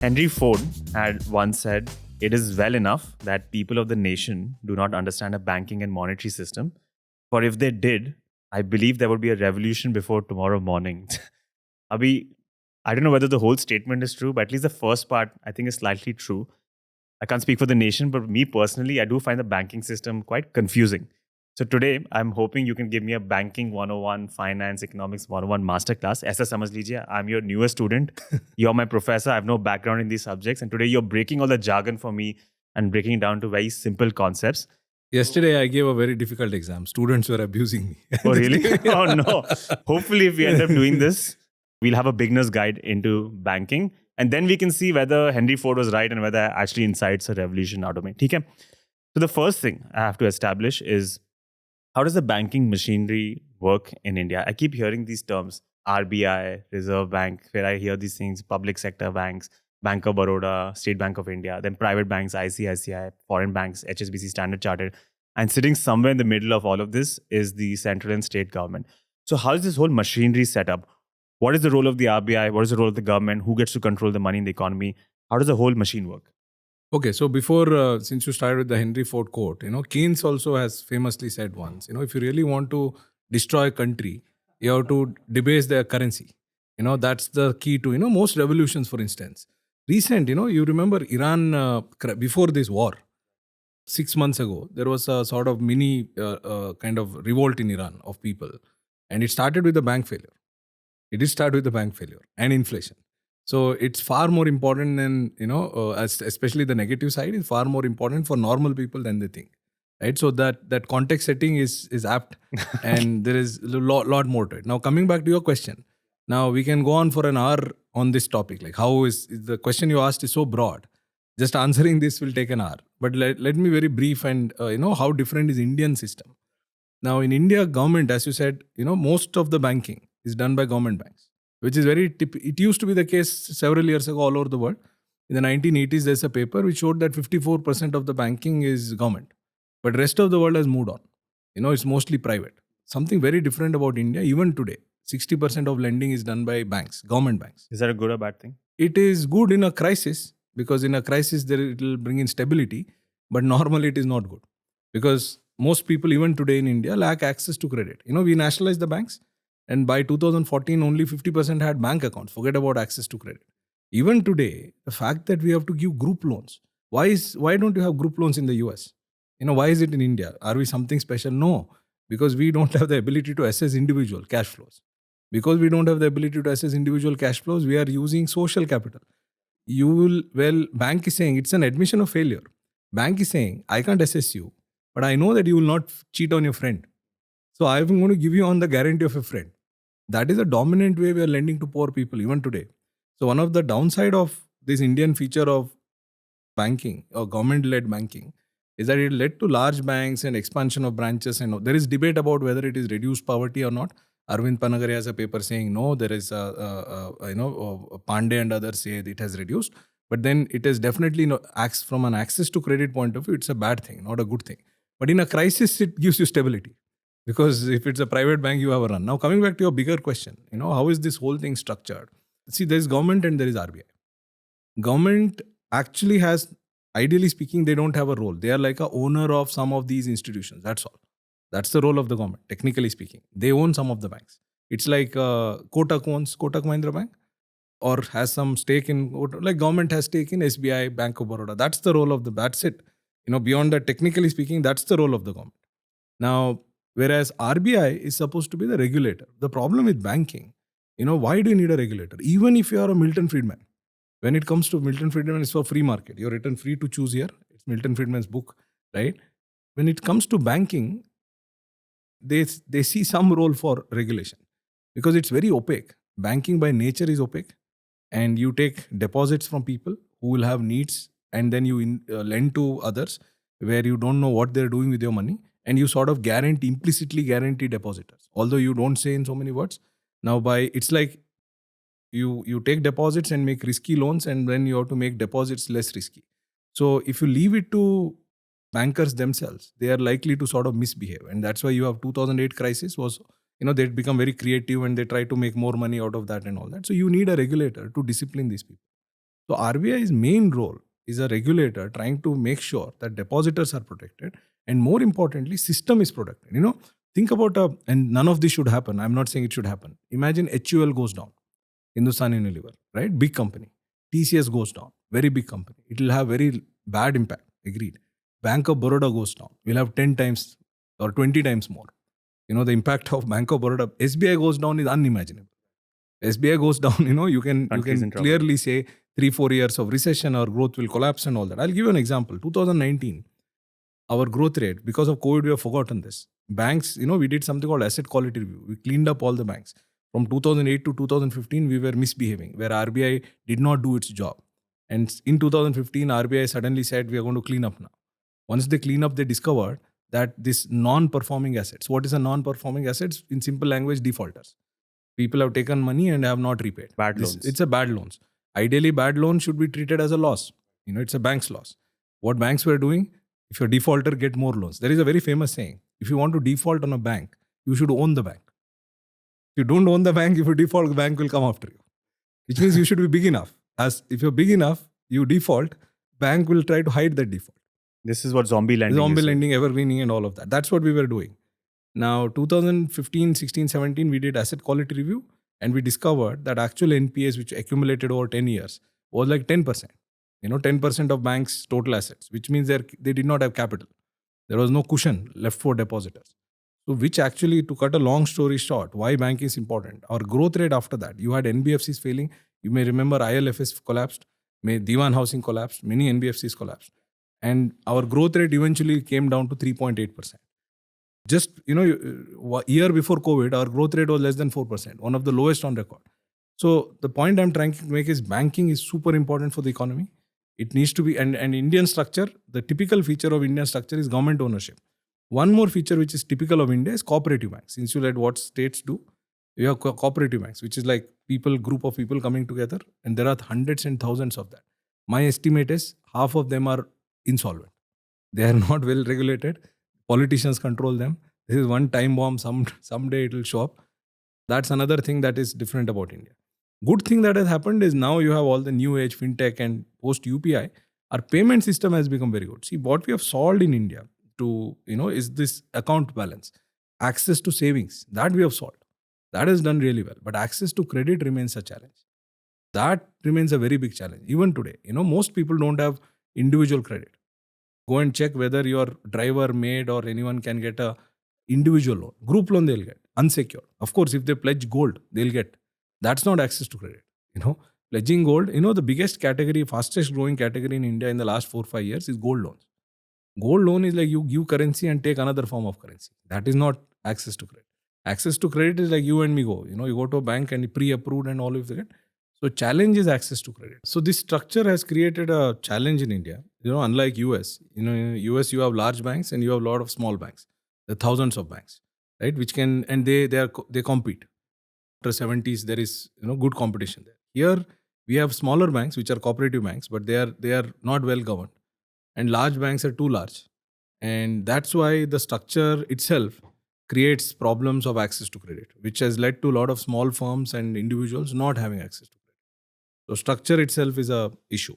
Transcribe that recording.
Henry Ford had once said, "It is well enough that people of the nation do not understand a banking and monetary system, for if they did, I believe there would be a revolution before tomorrow morning." Abhi, I don't know whether the whole statement is true, but at least the first part I think is slightly true. I can't speak for the nation, but me personally, I do find the banking system quite confusing. So today, I'm hoping you can give me a banking 101, finance, economics 101 masterclass. ऐसा समझ लीजिए, I'm your newest student. You're my professor. I have no background in these subjects. And today you're breaking all the jargon for me and breaking it down to very simple concepts. Yesterday, I gave a very difficult exam. Students were abusing me. Oh, really? Oh, no. Hopefully, if we end up doing this, we'll have a beginner's guide into banking. And then we can see whether Henry Ford was right and whether actually incites a revolution out of me. Okay? So the first thing I have to establish is, how does the banking machinery work in India? I keep hearing these terms, RBI, Reserve Bank, where I hear these things, public sector banks, Bank of Baroda, State Bank of India, then private banks, ICICI, foreign banks, HSBC, Standard Chartered. And sitting somewhere in the middle of all of this is the central and state government. So how is this whole machinery set up? What is the role of the RBI? What is the role of the government? Who gets to control the money in the economy? How does the whole machine work? Okay, so before, since you started with the Henry Ford quote, Keynes also has famously said once, if you really want to destroy a country, you have to debase their currency. That's the key to, most revolutions, for instance. Recent, you remember Iran, before this war, 6 months ago, there was a sort of mini kind of revolt in Iran of people. And it started with the bank failure. It did start with the bank failure and inflation. So it's far more important than, especially the negative side is far more important for normal people than they think. Right? So that context setting is apt and there is a lot more to it. Now, coming back to your question. Now, we can go on for an hour on this topic. Like, how is the question you asked is so broad. Just answering this will take an hour. But let me very brief and, how different is Indian system. Now, in India, government, as you said, most of the banking is done by government banks, which is very it used to be the case several years ago all over the world. In the 1980s, there's a paper which showed that 54% of the banking is government, but rest of the world has moved on. It's mostly private. Something very different about India, even today, 60% of lending is done by banks, government banks. Is that a good or bad thing? It is good in a crisis, because in a crisis, it will bring in stability, but normally it is not good. Because most people, even today in India, lack access to credit. We nationalized the banks. And by 2014, only 50% had bank accounts. Forget about access to credit. Even today, the fact that we have to give group loans. Why don't you have group loans in the US? Why is it in India? Are we something special? No, because we don't have the ability to assess individual cash flows. Because we don't have the ability to assess individual cash flows, we are using social capital. Bank is saying it's an admission of failure. Bank is saying, I can't assess you, but I know that you will not cheat on your friend. So I'm going to give you on the guarantee of a friend. That is a dominant way we are lending to poor people even today. So one of the downside of this Indian feature of banking or government-led banking is that it led to large banks and expansion of branches. And there is debate about whether it is reduced poverty or not. Arvind Panagare has a paper saying no. There is Pandey and others say it has reduced. But then it is definitely acts from an access to credit point of view. It's a bad thing, not a good thing. But in a crisis, it gives you stability. Because if it's a private bank, you have a run. Now, coming back to your bigger question, how is this whole thing structured? See, there is government and there is RBI. Government actually has, ideally speaking, they don't have a role. They are like a owner of some of these institutions. That's all. That's the role of the government, technically speaking. They own some of the banks. It's like Kotak owns Kotak Mahindra Bank or has some stake in, like government has stake in SBI, Bank of Baroda. That's the role of that's it. Beyond that, technically speaking, that's the role of the government. Now, whereas RBI is supposed to be the regulator. The problem with banking, why do you need a regulator? Even if you are a Milton Friedman, when it comes to Milton Friedman, it's for free market. You're written free to choose here. It's Milton Friedman's book, right? When it comes to banking, they see some role for regulation because it's very opaque. Banking by nature is opaque, and you take deposits from people who will have needs, and then you lend to others where you don't know what they're doing with your money. And you sort of implicitly guarantee depositors, although you don't say in so many words. Now, it's like you take deposits and make risky loans, and then you have to make deposits less risky. So if you leave it to bankers themselves, they are likely to sort of misbehave. And that's why you have 2008 crisis was, they'd become very creative and they try to make more money out of that and all that. So you need a regulator to discipline these people. So RBI's main role is a regulator trying to make sure that depositors are protected, and more importantly, system is protected. Think about and none of this should happen. I'm not saying it should happen. Imagine HUL goes down, Hindustan Unilever, right? Big company. TCS goes down, very big company. It will have very bad impact. Agreed. Bank of Baroda goes down. We'll have 10 times or 20 times more. The impact of Bank of Baroda. SBI goes down is unimaginable. SBI goes down, you can clearly say 3-4 years of recession, our growth will collapse and all that. I'll give you an example. 2019, our growth rate, because of COVID, we have forgotten this. Banks, we did something called asset quality review. We cleaned up all the banks. From 2008 to 2015, we were misbehaving, where RBI did not do its job. And in 2015, RBI suddenly said, we are going to clean up now. Once they clean up, they discovered that this non-performing assets. What is a non-performing assets? In simple language, defaulters. People have taken money and have not repaid. Bad loans. It's a bad loans. Ideally, bad loan should be treated as a loss. It's a bank's loss. What banks were doing, if you're a defaulter, get more loans. There is a very famous saying, if you want to default on a bank, you should own the bank. If you don't own the bank, if you default, the bank will come after you. Which means you should be big enough. As if you're big enough, you default, bank will try to hide that default. This is what zombie lending is. Zombie lending, evergreening and all of that. That's what we were doing. Now, 2015, 16, 17, we did asset quality review and we discovered that actual NPAs which accumulated over 10 years was like 10%. 10% of banks' total assets, which means they did not have capital. There was no cushion left for depositors. So which actually, to cut a long story short, why banking is important. Our growth rate after that, you had NBFCs failing. You may remember ILFS collapsed, Diwan Housing collapsed, many NBFCs collapsed. And our growth rate eventually came down to 3.8%. Just, year before COVID, our growth rate was less than 4%, one of the lowest on record. So the point I'm trying to make is banking is super important for the economy. It needs to be, and Indian structure, the typical feature of Indian structure is government ownership. One more feature which is typical of India is cooperative banks. Since you let what states do, you have cooperative banks, which is like group of people coming together, and there are hundreds and thousands of that. My estimate is half of them are insolvent. They are not well regulated. Politicians control them. This is one time bomb. Someday it will show up. That's another thing that is different about India. Good thing that has happened is now you have all the new age fintech and post UPI. Our payment system has become very good. See, what we have solved in India is this account balance, access to savings. That we have solved. That is done really well. But access to credit remains a challenge. That remains a very big challenge. Even today, most people don't have individual credit. Go and check whether your driver, maid or anyone can get a individual loan. Group loan they'll get, unsecured. Of course, if they pledge gold, they'll get. That's not access to credit. Pledging gold, the biggest category, fastest growing category in India in the last 4-5 years is gold loans. Gold loan is like you give currency and take another form of currency. That is not access to credit. Access to credit is like you and me go. You go to a bank and pre-approved and all of that. So challenge is access to credit. So this structure has created a challenge in India. Unlike US, in US you have large banks and you have a lot of small banks. There are thousands of banks, right? Which can, and they compete. After 70s, there is good competition there. Here we have smaller banks which are cooperative banks, but they are not well governed, and large banks are too large, and that's why the structure itself creates problems of access to credit, which has led to a lot of small firms and individuals not having access to credit. So structure itself is a issue.